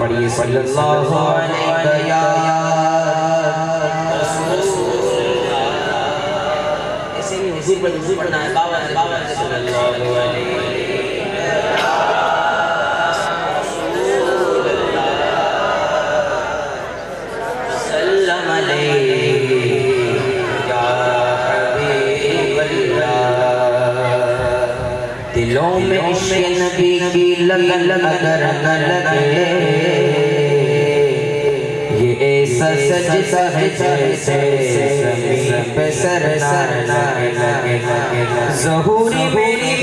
پڑھیے صلی اللہ علیہ یا ایسے بھی حضور پڑھنا ہے بابا صلی اللہ علیہ وسلم یا حبیب اللہ دلوں میں عشق نبی کی لگن اگر نہ لگے یہ ایسا سجدہ ہے جیسے زمین پہ سر نہ لگے ظہوری میری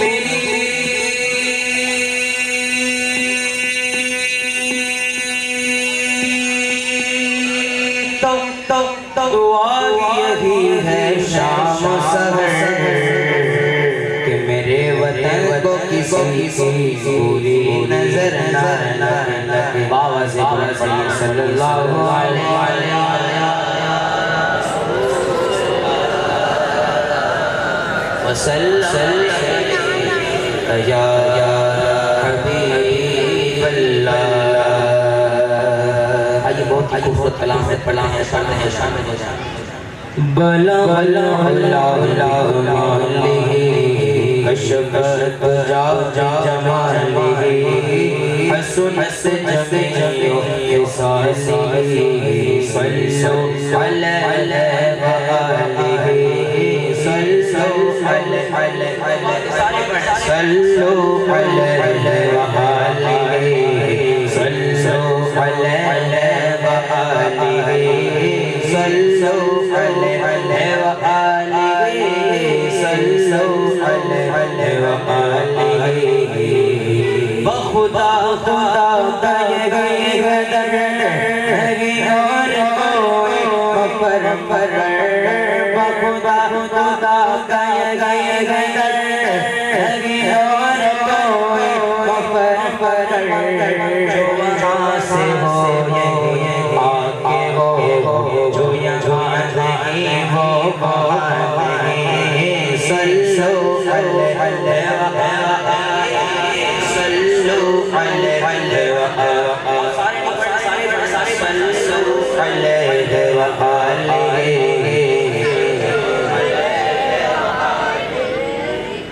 دعا یہی ہے شام و سحر کہ میرے وطن کو کسی کی بری نظر نہ لگے بابا سے پڑھیے صلی اللہ علیہ وسلم یا حبیب اللہ آئیے بہت ہی خوبصورت کلام ہے پڑھنا ہے شامل ہو جائیں بلا اشبت جمالہ حسن جمیع احسانہ صلو علیہ وآلہ صلو علیہ وآلہ صلو علیہ وآلہ صلو علیہ وآلہ بخدا خدا گئے گدر نگی اور کوئی پر بخدا خدا گئے گدر نگی اور کوئی پر جو وہاں سے ہو یہ آگے ہو جو یہاں نہیں ہو وہاں نہیں صلو علیہ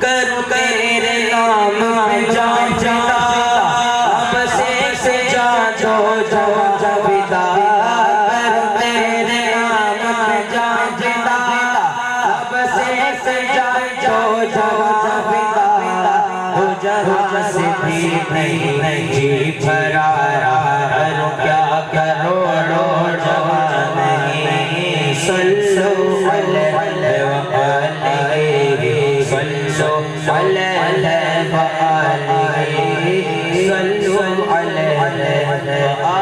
کرو تیرے نام میں جان جاتا بس ایک سے جان جو جاویدہ کرو تیرے نام میں جان جاتا بس ایک سے جان جو جاویدہ ہو جہاں سے بھی نہیں جی بھرا رہا کیا کروڑو جوان نہیں صلو علیہ وآلہ صلو علیہ وآلہ صلو علیہ وآلہ